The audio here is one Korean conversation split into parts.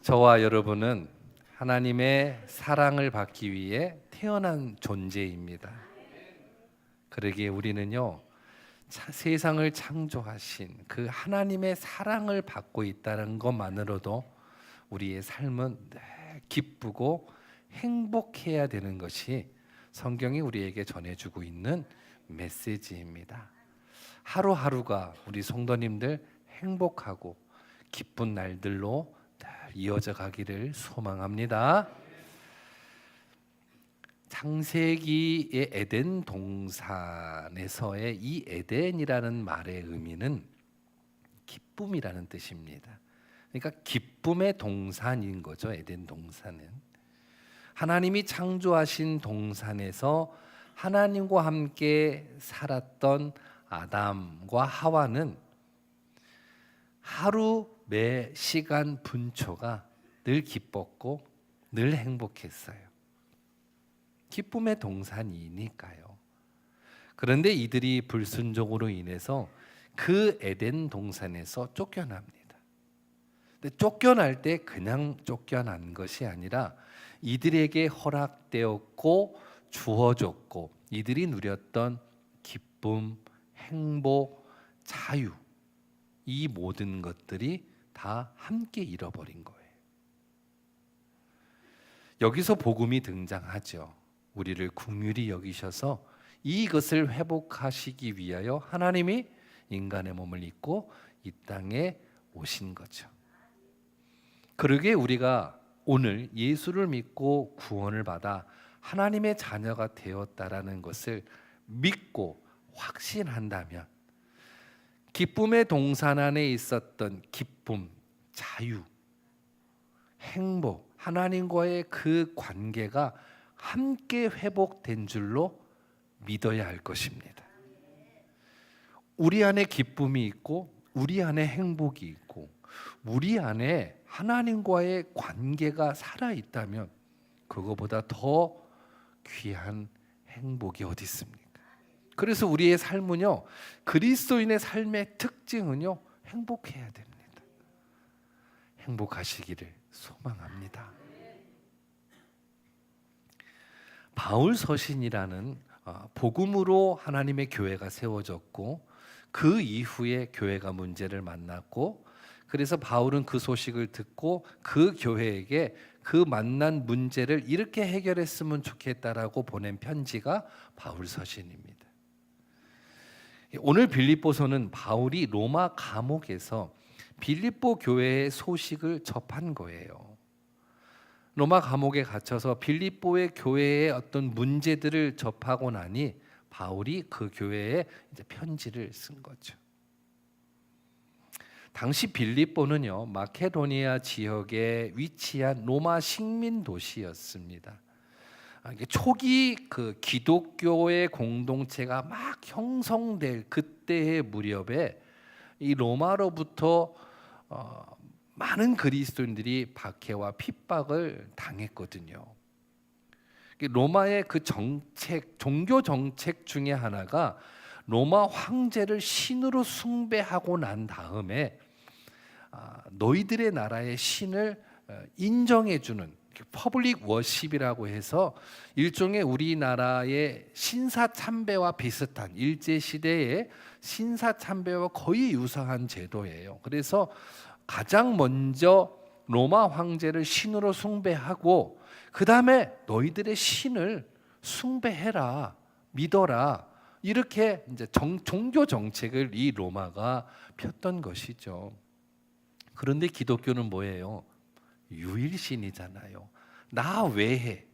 저와 여러분은 하나님의 사랑을 받기 위해 태어난 존재입니다. 그러기에 우리는요, 세상을 창조하신 그 하나님의 사랑을 받고 있다는 것만으로도 우리의 삶은 늘 기쁘고 행복해야 되는 것이 성경이 우리에게 전해주고 있는 메시지입니다. 하루하루가 우리 성도님들 행복하고 기쁜 날들로 늘 이어져 가기를 소망합니다. 창세기의 에덴 동산에서의 이 에덴이라는 말의 의미는 기쁨이라는 뜻입니다. 그러니까 기쁨의 동산인 거죠. 에덴 동산은 하나님이 창조하신 동산에서 하나님과 함께 살았던 아담과 하와는 하루 매 시간 분초가 늘 기뻤고 늘 행복했어요. 기쁨의 동산이니까요. 그런데 이들이 불순종으로 인해서 그 에덴 동산에서 쫓겨납니다. 근데 쫓겨날 때 그냥 쫓겨난 것이 아니라 이들에게 허락되었고 주어졌고 이들이 누렸던 기쁨, 행복, 자유, 이 모든 것들이 다 함께 잃어버린 거예요. 여기서 복음이 등장하죠. 우리를 긍휼히 여기셔서 이것을 회복하시기 위하여 하나님이 인간의 몸을 입고 이 땅에 오신 거죠. 그러기에 우리가 오늘 예수를 믿고 구원을 받아 하나님의 자녀가 되었다라는 것을 믿고 확신한다면 기쁨의 동산 안에 있었던 기쁨, 자유, 행복, 하나님과의 그 관계가 함께 회복된 줄로 믿어야 할 것입니다. 우리 안에 기쁨이 있고 우리 안에 행복이 있고 우리 안에 하나님과의 관계가 살아있다면 그거보다 더 귀한 행복이 어디 있습니까? 그래서 우리의 삶은요, 그리스도인의 삶의 특징은요, 행복해야 됩니다. 행복하시기를 소망합니다. 바울 서신이라는 복음으로 하나님의 교회가 세워졌고 그 이후에 교회가 문제를 만났고 그래서 바울은 그 소식을 듣고 그 교회에게 그 만난 문제를 이렇게 해결했으면 좋겠다라고 보낸 편지가 바울 서신입니다. 오늘 빌립보서는 바울이 로마 감옥에서 빌립보 교회의 소식을 접한 거예요. 로마 감옥에 갇혀서 빌립보의 교회의 어떤 문제들을 접하고 나니 바울이 그 교회에 이제 편지를 쓴 거죠. 당시 빌립보는요, 마케도니아 지역에 위치한 로마 식민 도시였습니다. 초기 그 기독교의 공동체가 막 형성될 그때의 무렵에 이 로마로부터 많은 그리스도인들이 박해와 핍박을 당했거든요. 로마의 그 정책, 종교 정책 중에 하나가 로마 황제를 신으로 숭배하고 난 다음에 너희들의 나라의 신을 인정해주는 퍼블릭 워십이라고 해서 일종의 우리나라의 신사참배와 비슷한 일제시대의 신사참배와 거의 유사한 제도예요. 그래서 가장 먼저 로마 황제를 신으로 숭배하고 그 다음에 너희들의 신을 숭배해라, 믿어라, 이렇게 이제 종교 정책을 이 로마가 폈던 것이죠. 그런데 기독교는 뭐예요? 유일신이잖아요. 나 외에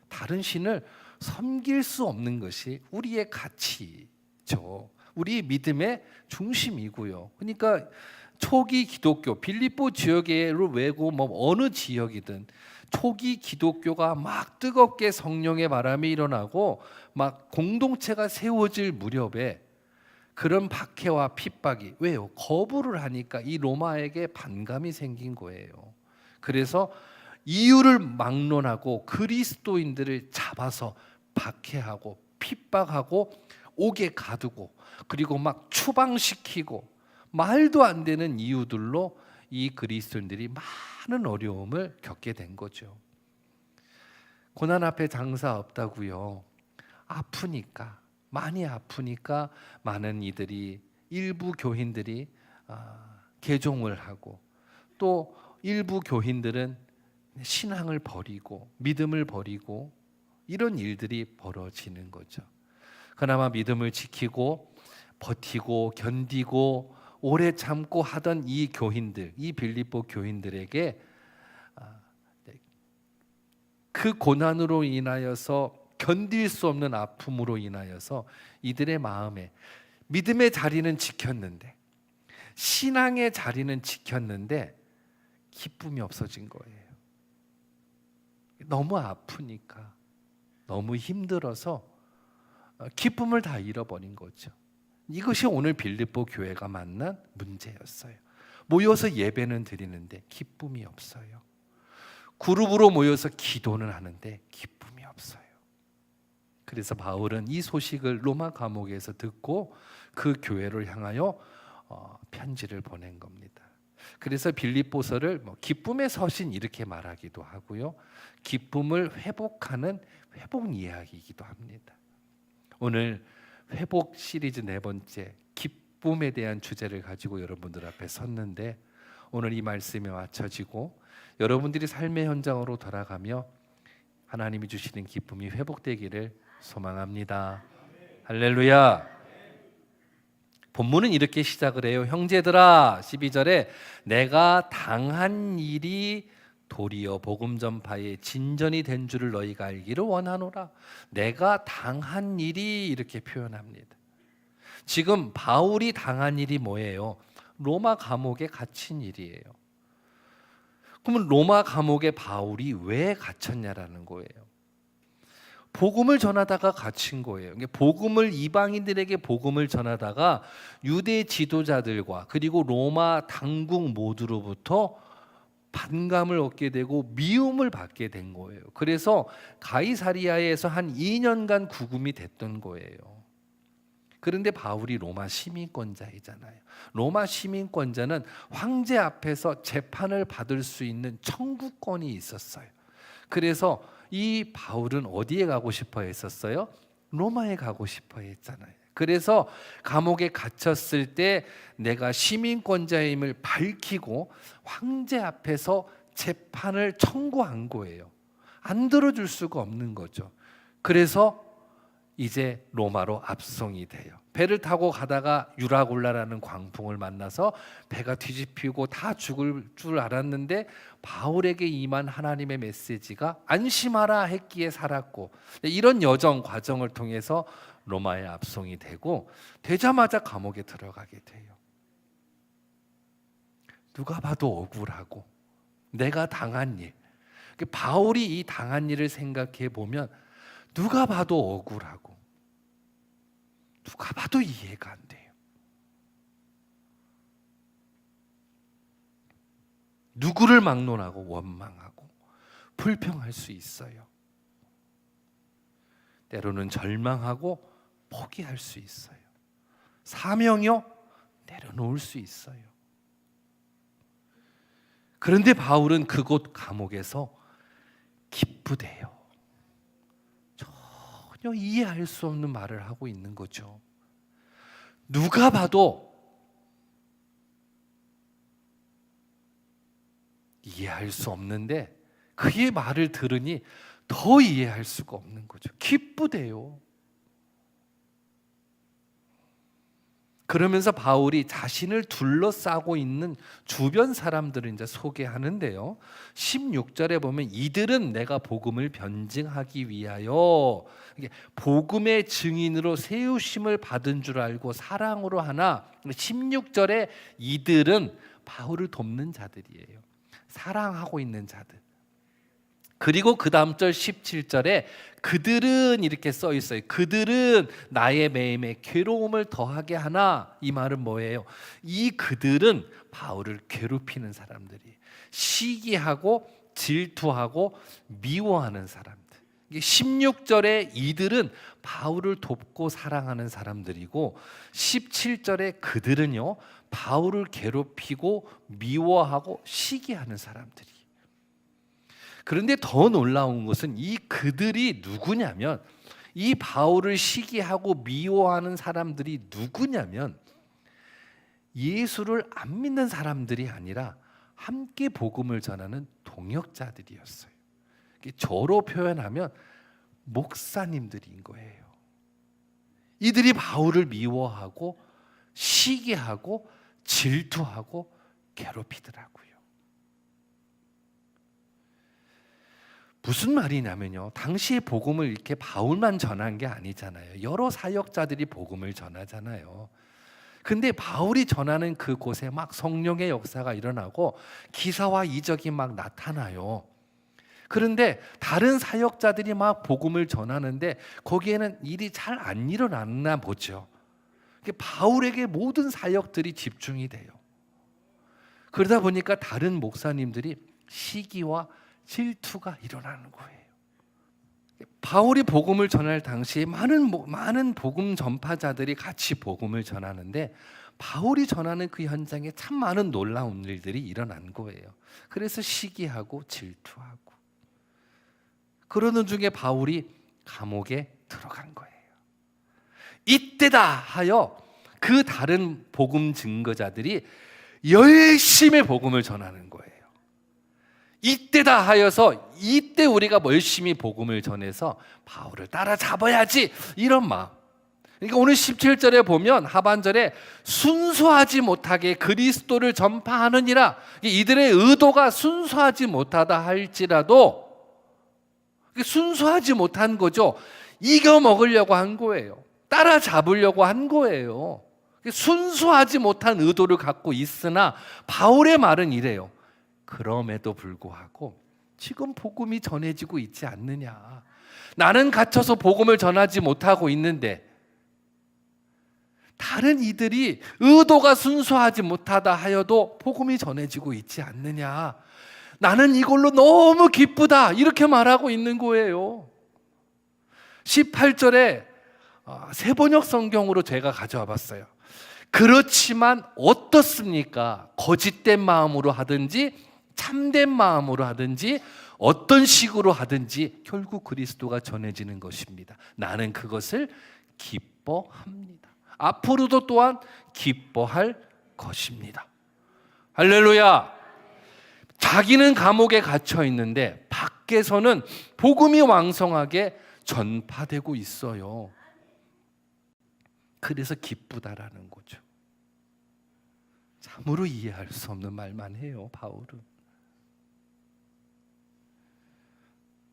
다른 신을 섬길 수 없는 것이 우리의 가치죠. 우리의 믿음의 중심이고요. 그러니까 초기 기독교, 빌립보 지역을 외고 뭐 어느 지역이든 초기 기독교가 막 뜨겁게 성령의 바람이 일어나고 막 공동체가 세워질 무렵에 그런 박해와 핍박이 왜요? 거부를 하니까 이 로마에게 반감이 생긴 거예요. 그래서 이유를 막론하고 그리스도인들을 잡아서 박해하고 핍박하고 옥에 가두고 그리고 막 추방시키고 말도 안 되는 이유들로 이 그리스도인들이 많은 어려움을 겪게 된 거죠. 고난 앞에 장사 없다고요. 아프니까, 많이 아프니까 많은 이들이, 일부 교인들이 개종을 하고, 또 일부 교인들은 신앙을 버리고 믿음을 버리고, 이런 일들이 벌어지는 거죠. 그나마 믿음을 지키고 버티고 견디고 오래 참고 하던 이 교인들, 이 빌립보 교인들에게 그 고난으로 인하여서, 견딜 수 없는 아픔으로 인하여서 이들의 마음에 믿음의 자리는 지켰는데, 신앙의 자리는 지켰는데 기쁨이 없어진 거예요. 너무 아프니까, 너무 힘들어서 기쁨을 다 잃어버린 거죠. 이것이 오늘 빌립보 교회가 만난 문제였어요. 모여서 예배는 드리는데 기쁨이 없어요. 그룹으로 모여서 기도는 하는데 기쁨이 없어요. 그래서 바울은 이 소식을 로마 감옥에서 듣고 그 교회를 향하여 편지를 보낸 겁니다. 그래서 빌립보서를 기쁨의 서신 이렇게 말하기도 하고요, 기쁨을 회복하는 회복 이야기이기도 합니다. 오늘 회복 시리즈 4번째, 기쁨에 대한 주제를 가지고 여러분들 앞에 섰는데, 오늘 이 말씀에 맞춰지고 여러분들이 삶의 현장으로 돌아가며 하나님이 주시는 기쁨이 회복되기를 소망합니다. 할렐루야. 본문은 이렇게 시작을 해요. 형제들아, 12절에 내가 당한 일이 도리어 복음 전파의 진전이 된 줄을 너희가 알기를 원하노라. 내가 당한 일이, 이렇게 표현합니다. 지금 바울이 당한 일이 뭐예요? 로마 감옥에 갇힌 일이에요. 그러면 로마 감옥에 바울이 왜 갇혔냐라는 거예요. 복음을 전하다가 갇힌 거예요. 복음을, 이방인들에게 복음을 전하다가 유대 지도자들과 그리고 로마 당국 모두로부터 반감을 얻게 되고 미움을 받게 된 거예요. 그래서 가이사리아에서 한 2년간 구금이 됐던 거예요. 그런데 바울이 로마 시민권자이잖아요. 로마 시민권자는 황제 앞에서 재판을 받을 수 있는 청구권이 있었어요. 그래서 이 바울은 어디에 가고 싶어 했었어요? 로마에 가고 싶어 했잖아요. 그래서 감옥에 갇혔을 때 내가 시민권자임을 밝히고 황제 앞에서 재판을 청구한 거예요. 안 들어줄 수가 없는 거죠. 그래서 이제 로마로 압송이 돼요. 배를 타고 가다가 유라굴라라는 광풍을 만나서 배가 뒤집히고 다 죽을 줄 알았는데 바울에게 임한 하나님의 메시지가 안심하라 했기에 살았고, 이런 여정 과정을 통해서 로마에 압송이 되고, 되자마자 감옥에 들어가게 돼요. 누가 봐도 억울하고 내가 당한 일, 바울이 이 당한 일을 생각해 보면 누가 봐도 억울하고 누가 봐도 이해가 안 돼요. 누구를 막론하고 원망하고 불평할 수 있어요. 때로는 절망하고 포기할 수 있어요. 사명이요? 내려놓을 수 있어요. 그런데 바울은 그곳 감옥에서 기쁘대요. 전혀 이해할 수 없는 말을 하고 있는 거죠. 누가 봐도 이해할 수 없는데 그의 말을 들으니 더 이해할 수가 없는 거죠. 기쁘대요. 그러면서 바울이 자신을 둘러싸고 있는 주변 사람들을 이제 소개하는데요. 16절에 보면 이들은 내가 복음을 변증하기 위하여 복음의 증인으로 세우심을 받은 줄 알고 사랑으로 하나, 16절에 이들은 바울을 돕는 자들이에요. 사랑하고 있는 자들. 그리고 그 다음 절 17절에 그들은 이렇게 써 있어요. 그들은 나의 매임에 괴로움을 더하게 하나. 이 말은 뭐예요? 이 그들은 바울을 괴롭히는 사람들이, 시기하고 질투하고 미워하는 사람들. 16절에 이들은 바울을 돕고 사랑하는 사람들이고, 17절에 그들은요, 바울을 괴롭히고 미워하고 시기하는 사람들이. 그런데 더 놀라운 것은 이 그들이 누구냐면, 이 바울을 시기하고 미워하는 사람들이 누구냐면 예수를 안 믿는 사람들이 아니라 함께 복음을 전하는 동역자들이었어요. 저로 표현하면 목사님들인 거예요. 이들이 바울을 미워하고 시기하고 질투하고 괴롭히더라고요. 무슨 말이냐면요, 당시에 복음을 이렇게 바울만 전한 게 아니잖아요. 여러 사역자들이 복음을 전하잖아요. 근데 바울이 전하는 그곳에 막 성령의 역사가 일어나고 기사와 이적이 막 나타나요. 그런데 다른 사역자들이 막 복음을 전하는데 거기에는 일이 잘 안 일어났나 보죠. 바울에게 모든 사역들이 집중이 돼요. 그러다 보니까 다른 목사님들이 시기와 질투가 일어나는 거예요. 바울이 복음을 전할 당시에 많은 복음 전파자들이 같이 복음을 전하는데 바울이 전하는 그 현장에 참 많은 놀라운 일들이 일어난 거예요. 그래서 시기하고 질투하고 그러는 중에 바울이 감옥에 들어간 거예요. 이때다 하여 그 다른 복음 증거자들이 열심히 복음을 전하는 거예요. 이때다 하여서 이때 우리가 열심히 복음을 전해서 바울을 따라잡아야지, 이런 마음. 그러니까 오늘 17절에 보면 하반절에 순수하지 못하게 그리스도를 전파하느니라, 이들의 의도가 순수하지 못하다 할지라도 순수하지 못한 거죠. 이겨 먹으려고 한 거예요. 따라잡으려고 한 거예요. 순수하지 못한 의도를 갖고 있으나 바울의 말은 이래요. 그럼에도 불구하고 지금 복음이 전해지고 있지 않느냐. 나는 갇혀서 복음을 전하지 못하고 있는데 다른 이들이 의도가 순수하지 못하다 하여도 복음이 전해지고 있지 않느냐. 나는 이걸로 너무 기쁘다, 이렇게 말하고 있는 거예요. 18절에 세번역 성경으로 제가 가져와 봤어요. 그렇지만 어떻습니까? 거짓된 마음으로 하든지 참된 마음으로 하든지 어떤 식으로 하든지 결국 그리스도가 전해지는 것입니다. 나는 그것을 기뻐합니다. 앞으로도 또한 기뻐할 것입니다. 할렐루야. 자기는 감옥에 갇혀 있는데 밖에서는 복음이 왕성하게 전파되고 있어요. 그래서 기쁘다라는 거죠. 참으로 이해할 수 없는 말만 해요, 바울은.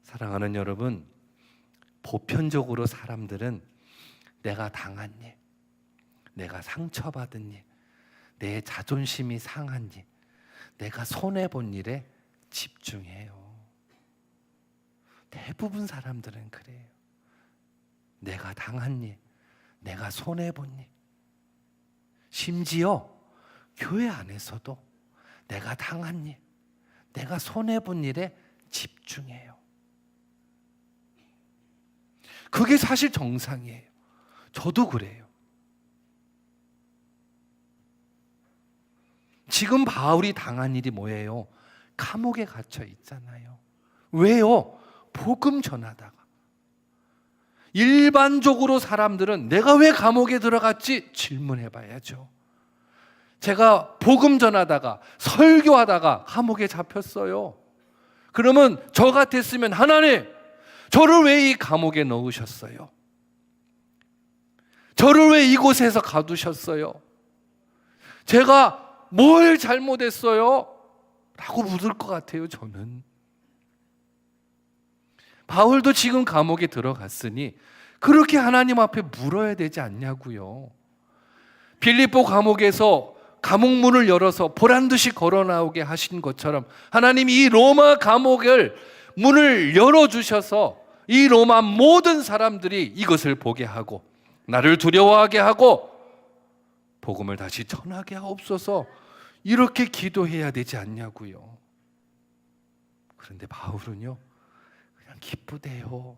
사랑하는 여러분, 보편적으로 사람들은 내가 당한 일, 내가 상처받은 일, 내 자존심이 상한 일, 내가 손해본 일에 집중해요. 대부분 사람들은 그래요. 내가 당한 일, 내가 손해본 일, 심지어 교회 안에서도 내가 당한 일, 내가 손해본 일에 집중해요. 그게 사실 정상이에요. 저도 그래요. 지금 바울이 당한 일이 뭐예요? 감옥에 갇혀 있잖아요. 왜요? 복음 전하다가. 일반적으로 사람들은 내가 왜 감옥에 들어갔지? 질문해 봐야죠. 제가 복음 전하다가 설교하다가 감옥에 잡혔어요. 그러면 저 같았으면 하나님, 저를 왜 이 감옥에 넣으셨어요? 저를 왜 이곳에서 가두셨어요? 제가 뭘 잘못했어요? 라고 묻을 것 같아요, 저는. 바울도 지금 감옥에 들어갔으니 그렇게 하나님 앞에 물어야 되지 않냐고요. 빌립보 감옥에서 감옥문을 열어서 보란듯이 걸어 나오게 하신 것처럼 하나님이 이 로마 감옥을 문을 열어주셔서 이 로마 모든 사람들이 이것을 보게 하고 나를 두려워하게 하고 복음을 다시 전하게 하옵소서, 이렇게 기도해야 되지 않냐고요. 그런데 바울은요, 그냥 기쁘대요.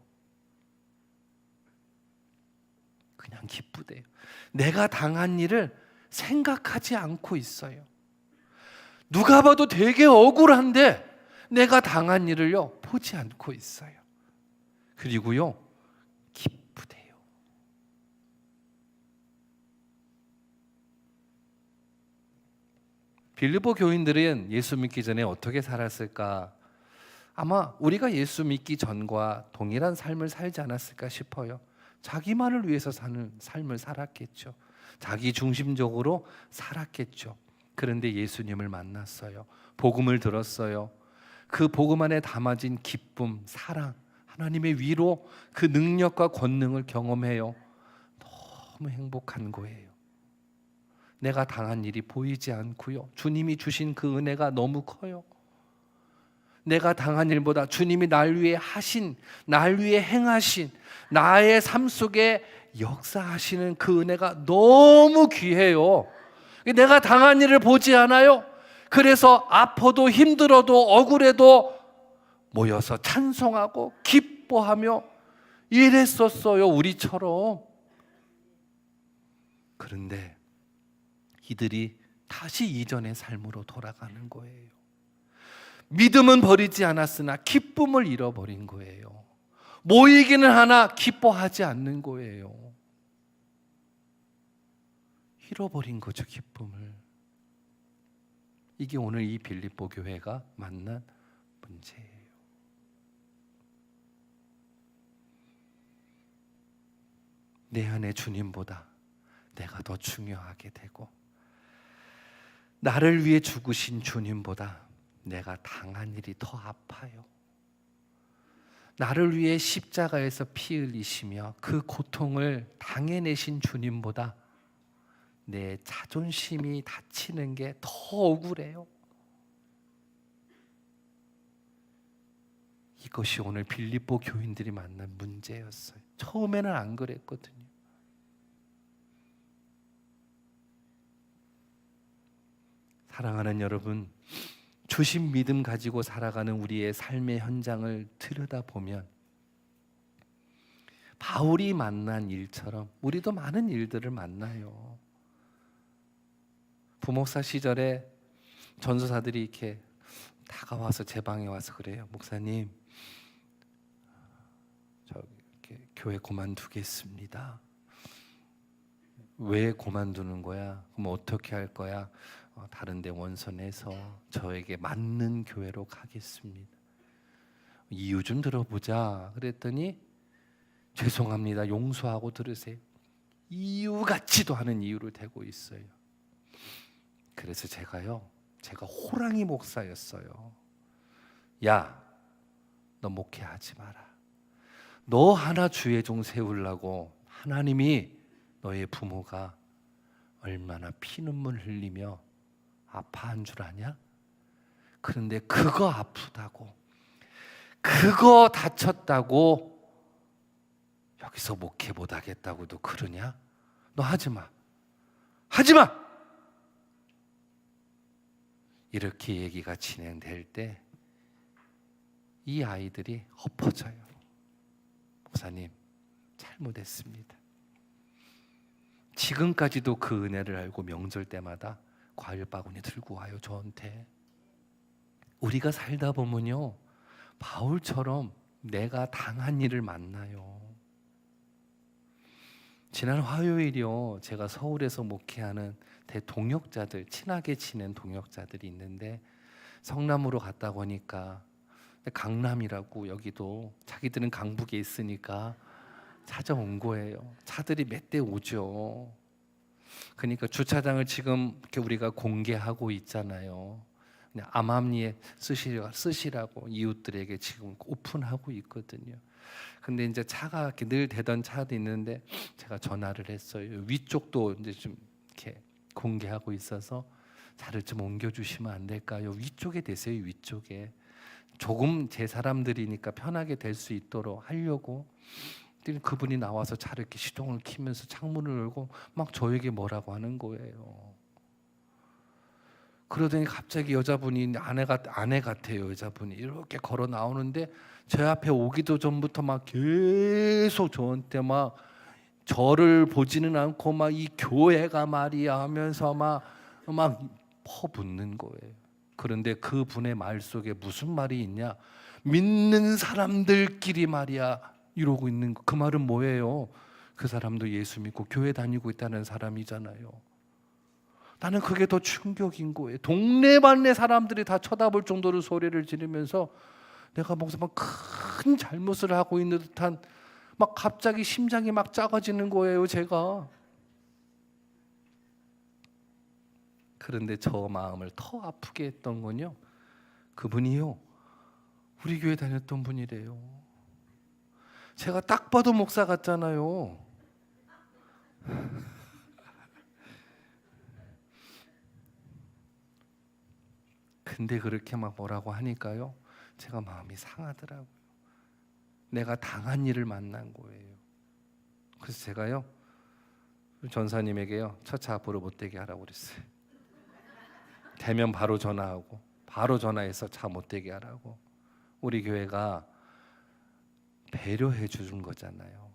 그냥 기쁘대요. 내가 당한 일을 생각하지 않고 있어요. 누가 봐도 되게 억울한데 내가 당한 일을요 보지 않고 있어요. 그리고요 기쁘대요. 빌립보 교인들은 예수 믿기 전에 어떻게 살았을까? 아마 우리가 예수 믿기 전과 동일한 삶을 살지 않았을까 싶어요. 자기만을 위해서 사는 삶을 살았겠죠. 자기 중심적으로 살았겠죠. 그런데 예수님을 만났어요. 복음을 들었어요. 그 복음 안에 담아진 기쁨, 사랑, 하나님의 위로, 그 능력과 권능을 경험해요. 너무 행복한 거예요. 내가 당한 일이 보이지 않고요. 주님이 주신 그 은혜가 너무 커요. 내가 당한 일보다 주님이 날 위해 하신, 날 위해 행하신, 나의 삶 속에 역사하시는 그 은혜가 너무 귀해요. 내가 당한 일을 보지 않아요. 그래서 아파도 힘들어도 억울해도 모여서 찬송하고 기뻐하며 이랬었어요, 우리처럼. 그런데 이들이 다시 이전의 삶으로 돌아가는 거예요. 믿음은 버리지 않았으나 기쁨을 잃어버린 거예요. 모이기는 하나 기뻐하지 않는 거예요. 잃어버린 거죠, 기쁨을. 이게 오늘 이 빌립보 교회가 만난 문제예요. 내 안에 주님보다 내가 더 중요하게 되고, 나를 위해 죽으신 주님보다 내가 당한 일이 더 아파요. 나를 위해 십자가에서 피 흘리시며 그 고통을 당해내신 주님보다 내 자존심이 다치는 게 더 억울해요. 이것이 오늘 빌립보 교인들이 만난 문제였어요. 처음에는 안 그랬거든요. 사랑하는 여러분, 주신 믿음 가지고 살아가는 우리의 삶의 현장을 들여다보면 바울이 만난 일처럼 우리도 많은 일들을 만나요. 부목사 시절에 전도사들이 이렇게 다가와서 제 방에 와서 그래요. 목사님, 저 이렇게 교회 그만두겠습니다. 왜 그만두는 거야? 그럼 어떻게 할 거야? 다른 데 원서 내서 저에게 맞는 교회로 가겠습니다. 이유 좀 들어보자. 그랬더니 죄송합니다. 용서하고 들으세요. 이유 같지도 않은 이유를 대고 있어요. 그래서 제가 호랑이 목사였어요. 야, 너 목회하지 마라. 너 하나 주의 종 세우려고 하나님이 너의 부모가 얼마나 피눈물 흘리며 아파한 줄 아냐? 그런데 그거 아프다고, 그거 다쳤다고 여기서 목회 못하겠다고도 그러냐? 너 하지마, 하지마! 이렇게 얘기가 진행될 때 이 아이들이 엎어져요. 목사님, 잘못했습니다. 지금까지도 그 은혜를 알고 명절 때마다 과일 바구니 들고 와요, 저한테. 우리가 살다 보면요, 바울처럼 내가 당한 일을 만나요. 지난 화요일이요, 제가 서울에서 목회하는 동역자들, 친하게 지낸 동역자들이 있는데 성남으로 갔다 보니까, 강남이라고 여기도 자기들은 강북에 있으니까 찾아온 거예요. 차들이 몇 대 오죠. 그러니까 주차장을 지금 이렇게 우리가 공개하고 있잖아요. 그냥 암암리에 쓰시라고 이웃들에게 지금 오픈하고 있거든요. 근데 이제 차가 이렇게 늘 대던 차도 있는데 제가 전화를 했어요. 위쪽도 이제 좀 이렇게 공개하고 있어서 차를 좀 옮겨주시면 안 될까요? 위쪽에 대세요. 위쪽에. 조금 제 사람들이니까 편하게 될 수 있도록 하려고. 그분이 나와서 차를 이렇게 시동을 키면서 창문을 열고 막 저에게 뭐라고 하는 거예요. 그러더니 갑자기 여자분이 아내 같아요. 여자분이 이렇게 걸어 나오는데 제 앞에 오기도 전부터 막 계속 저한테 막 저를 보지는 않고 막 이 교회가 말이야 하면서 막 퍼붓는 거예요. 그런데 그 분의 말 속에 무슨 말이 있냐? 믿는 사람들끼리 말이야 이러고 있는 거. 그 말은 뭐예요? 그 사람도 예수 믿고 교회 다니고 있다는 사람이잖아요. 나는 그게 더 충격인 거예요. 동네반네 사람들이 다 쳐다볼 정도로 소리를 지르면서 내가 목사 막 큰 잘못을 하고 있는 듯한 막 갑자기 심장이 막 작아지는 거예요, 제가. 그런데 저 마음을 더 아프게 했던 건요, 그분이요, 우리 교회 다녔던 분이래요. 제가 딱 봐도 목사 같잖아요. 근데 그렇게 막 뭐라고 하니까요, 제가 마음이 상하더라고요. 내가 당한 일을 만난 거예요. 그래서 제가요, 전사님에게요, 처차 앞으로 못 대게 하라고 그랬어요. 되면 바로 전화하고, 바로 전화해서 차 못 대게 하라고. 우리 교회가 배려해 주는 거잖아요.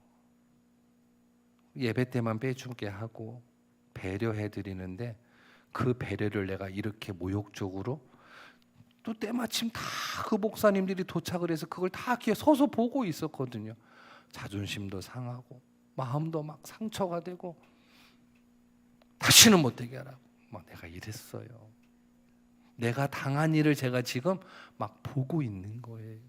예배 때만 빼주게 하고 배려해 드리는데, 그 배려를 내가 이렇게 모욕적으로, 또 때마침 다 그 목사님들이 도착을 해서 그걸 다 이렇게 서서 보고 있었거든요. 자존심도 상하고 마음도 막 상처가 되고, 다시는 못 되게 하라고 막 내가 이랬어요. 내가 당한 일을 제가 지금 막 보고 있는 거예요.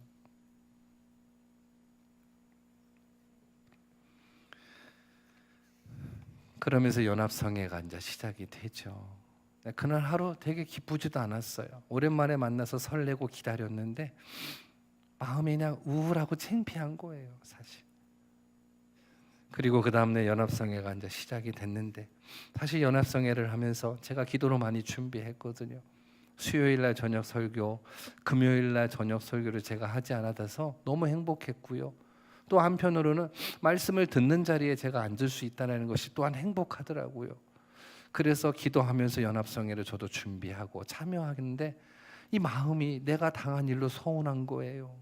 그러면서 연합성회가 이제 시작이 되죠. 그날 하루 되게 기쁘지도 않았어요. 오랜만에 만나서 설레고 기다렸는데 마음이 그냥 우울하고 창피한 거예요, 사실. 그리고 그 다음날 연합성회가 이제 시작이 됐는데, 다시 연합성회를 하면서 제가 기도로 많이 준비했거든요. 수요일날 저녁 설교, 금요일날 저녁 설교를 제가 하지 않아서 너무 행복했고요. 또 한편으로는 말씀을 듣는 자리에 제가 앉을 수 있다는 것이 또한 행복하더라고요. 그래서 기도하면서 연합성회를 저도 준비하고 참여하는데, 이 마음이 내가 당한 일로 서운한 거예요.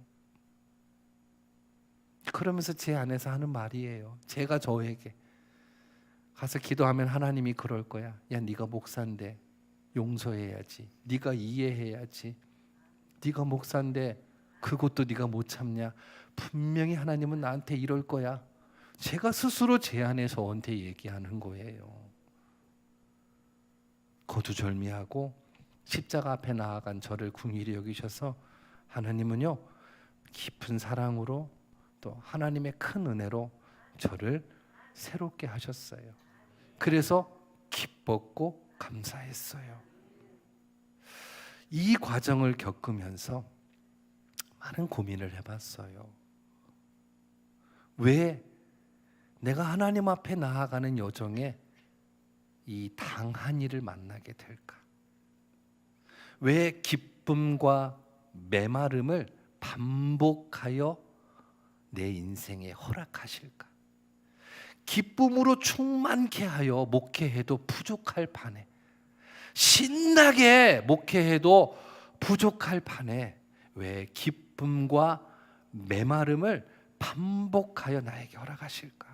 그러면서 제 안에서 하는 말이에요. 제가 저에게 가서 기도하면 하나님이 그럴 거야. 야, 네가 목사인데 용서해야지. 네가 이해해야지. 네가 목사인데 그것도 네가 못 참냐. 분명히 하나님은 나한테 이럴 거야. 제가 스스로 제 안에서 저한테 얘기하는 거예요. 거두절미하고 십자가 앞에 나아간 저를 긍휼히 여기셔서 하나님은요, 깊은 사랑으로 또 하나님의 큰 은혜로 저를 새롭게 하셨어요. 그래서 기뻤고 감사했어요. 이 과정을 겪으면서 많은 고민을 해봤어요. 왜 내가 하나님 앞에 나아가는 여정에 이 당한 일을 만나게 될까? 왜 기쁨과 메마름을 반복하여 내 인생에 허락하실까? 기쁨으로 충만케 하여 목회해도 부족할 판에, 신나게 목회해도 부족할 판에 왜 기쁨과 메마름을 반복하여 나에게 허락하실까?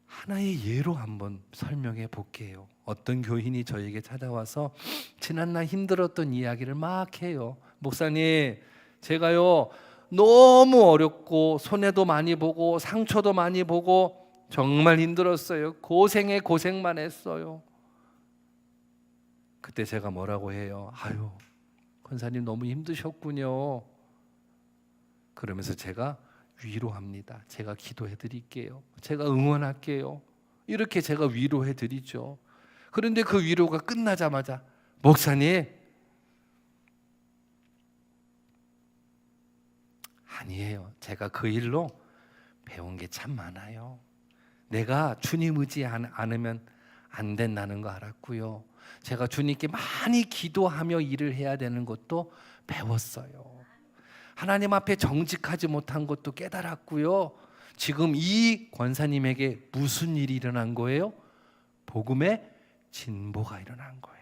하나의 예로 한번 설명해 볼게요. 어떤 교인이 저에게 찾아와서 지난날 힘들었던 이야기를 막 해요. 목사님, 제가요 너무 어렵고 손해도 많이 보고 상처도 많이 보고 정말 힘들었어요. 고생에 고생만 했어요. 그때 제가 뭐라고 해요? 아유, 권사님 너무 힘드셨군요. 그러면서 제가 위로합니다. 제가 기도해 드릴게요. 제가 응원할게요. 이렇게 제가 위로해 드리죠. 그런데 그 위로가 끝나자마자, 목사님, 아니에요. 제가 그 일로 배운 게 참 많아요. 내가 주님 의지 않으면 안 된다는 거 알았고요. 제가 주님께 많이 기도하며 일을 해야 되는 것도 배웠어요. 하나님 앞에 정직하지 못한 것도 깨달았고요. 지금 이 권사님에게 무슨 일이 일어난 거예요? 복음의 진보가 일어난 거예요.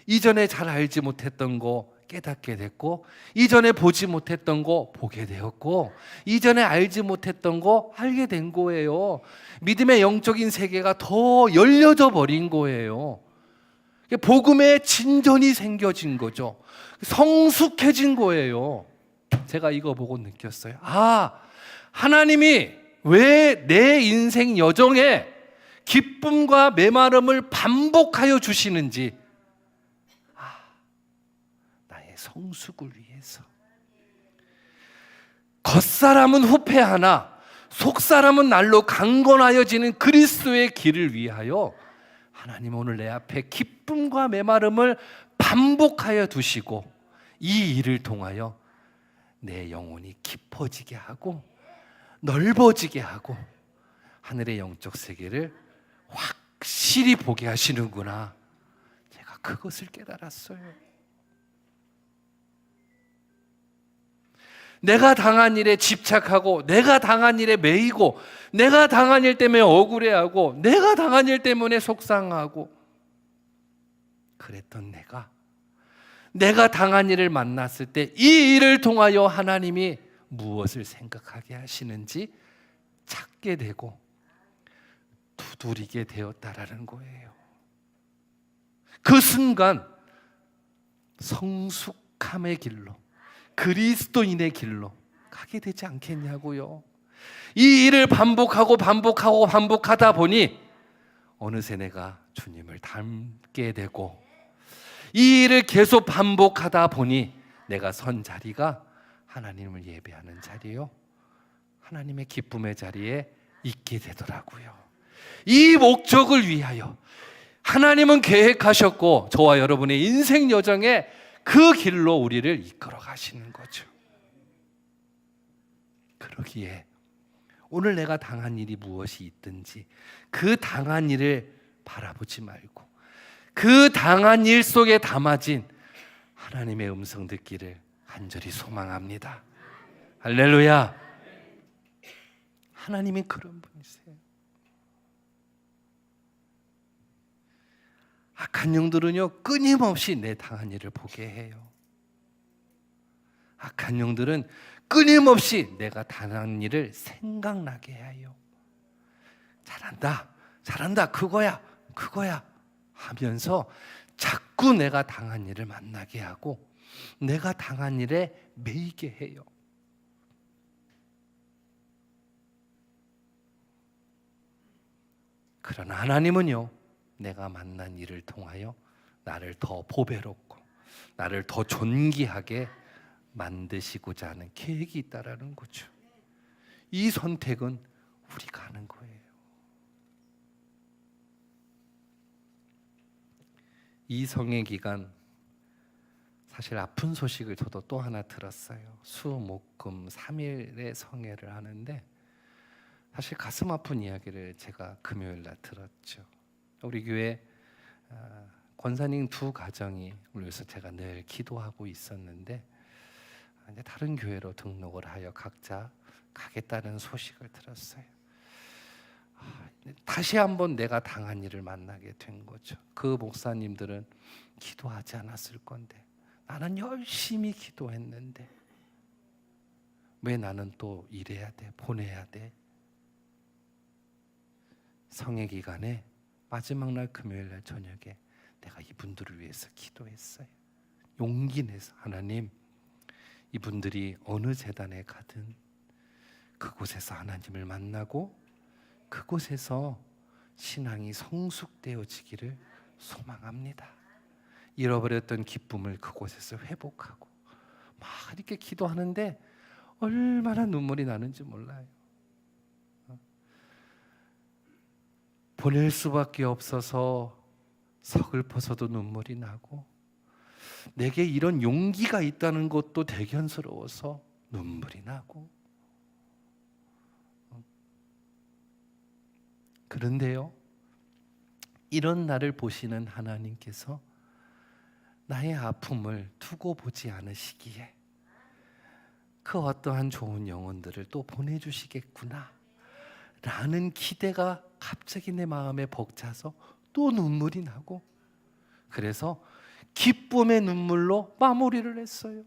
이전에 잘 알지 못했던 거 깨닫게 됐고, 이전에 보지 못했던 거 보게 되었고, 이전에 알지 못했던 거 알게 된 거예요. 믿음의 영적인 세계가 더 열려져 버린 거예요. 복음의 진전이 생겨진 거죠. 성숙해진 거예요. 제가 이거 보고 느꼈어요. 하나님이 왜 내 인생 여정에 기쁨과 메마름을 반복하여 주시는지, 나의 성숙을 위해서. 겉사람은 후패하나 속사람은 날로 강건하여지는 그리스도의 길을 위하여 하나님 오늘 내 앞에 기쁨과 메마름을 반복하여 두시고, 이 일을 통하여 내 영혼이 깊어지게 하고 넓어지게 하고 하늘의 영적 세계를 확실히 보게 하시는구나. 제가 그것을 깨달았어요. 내가 당한 일에 집착하고, 내가 당한 일에 매이고, 내가 당한 일 때문에 억울해하고, 내가 당한 일 때문에 속상하고 그랬던 내가 당한 일을 만났을 때 이 일을 통하여 하나님이 무엇을 생각하게 하시는지 찾게 되고 두드리게 되었다라는 거예요. 그 순간 성숙함의 길로, 그리스도인의 길로 가게 되지 않겠냐고요. 이 일을 반복하다 보니 어느새 내가 주님을 닮게 되고, 이 일을 계속 반복하다 보니 내가 선 자리가 하나님을 예배하는 자리요, 하나님의 기쁨의 자리에 있게 되더라고요. 이 목적을 위하여 하나님은 계획하셨고, 저와 여러분의 인생 여정에 그 길로 우리를 이끌어 가시는 거죠. 그러기에 오늘 내가 당한 일이 무엇이 있든지 그 당한 일을 바라보지 말고, 그 당한 일 속에 담아진 하나님의 음성 듣기를 간절히 소망합니다. 할렐루야. 하나님이 그런 분이세요. 악한 영들은요, 끊임없이 내 당한 일을 보게 해요. 악한 영들은 끊임없이 내가 당한 일을 생각나게 해요. 잘한다, 그거야 하면서 자꾸 내가 당한 일을 만나게 하고 내가 당한 일에 매이게 해요. 그러나 하나님은요, 내가 만난 일을 통하여 나를 더 보배롭고 나를 더 존귀하게 만드시고자 하는 계획이 있다라는 거죠. 이 선택은 우리가 하는 거예요. 이 성회 기간 사실 아픈 소식을 저도 또 하나 들었어요. 수, 목, 금 3일의 성회를 하는데 사실 가슴 아픈 이야기를 제가 금요일 날 들었죠. 우리 교회 권사님 2 가정이 위해서 제가 늘 기도하고 있었는데 이제 다른 교회로 등록을 하여 각자 가겠다는 소식을 들었어요. 다시 한번 내가 당한 일을 만나게 된 거죠. 그 목사님들은 기도하지 않았을 건데, 나는 열심히 기도했는데 왜 나는 또 일해야 돼, 보내야 돼? 성회 기간에 마지막 날 금요일 날 저녁에 내가 이분들을 위해서 기도했어요. 용기 내서, 하나님, 이분들이 어느 재단에 가든 그곳에서 하나님을 만나고 그곳에서 신앙이 성숙되어지기를 소망합니다. 잃어버렸던 기쁨을 그곳에서 회복하고 막 이렇게 기도하는데 얼마나 눈물이 나는지 몰라요. 보낼 수밖에 없어서 서글퍼서도 눈물이 나고, 내게 이런 용기가 있다는 것도 대견스러워서 눈물이 나고. 그런데요, 이런 나를 보시는 하나님께서 나의 아픔을 두고 보지 않으시기에 그 어떠한 좋은 영혼들을 또 보내주시겠구나 라는 기대가 갑자기 내 마음에 벅차서 또 눈물이 나고, 그래서 기쁨의 눈물로 마무리를 했어요.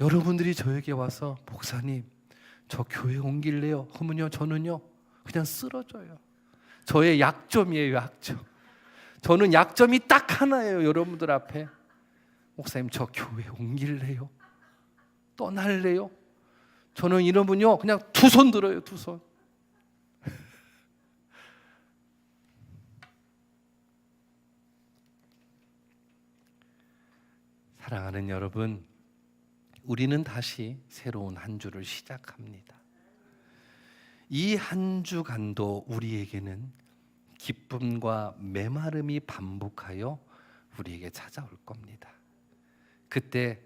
여러분들이 저에게 와서 목사님 저 교회 옮길래요 하면요, 저는요 그냥 쓰러져요. 저의 약점이에요, 약점. 저는 약점이 딱 하나예요. 여러분들 앞에 목사님 저 교회 옮길래요? 떠날래요? 저는 이러면요 그냥 두 손 들어요, 두 손. 사랑하는 여러분, 우리는 다시 새로운 한 주를 시작합니다. 이 한 주간도 우리에게는 기쁨과 메마름이 반복하여 우리에게 찾아올 겁니다. 그때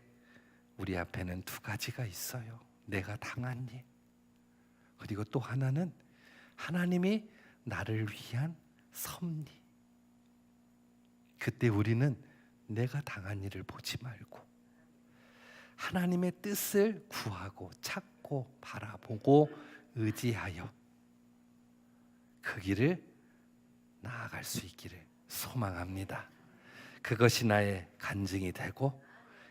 우리 앞에는 두 가지가 있어요. 내가 당한 일, 그리고 또 하나는 하나님이 나를 위한 섭리. 그때 우리는 내가 당한 일을 보지 말고 하나님의 뜻을 구하고 찾고 바라보고 의지하여 그 길을 나아갈 수 있기를 소망합니다. 그것이 나의 간증이 되고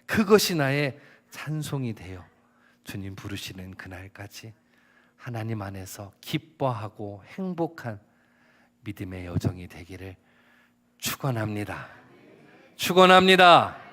그것이 나의 찬송이 되어 주님 부르시는 그날까지 하나님 안에서 기뻐하고 행복한 믿음의 여정이 되기를 축원합니다. 축원합니다.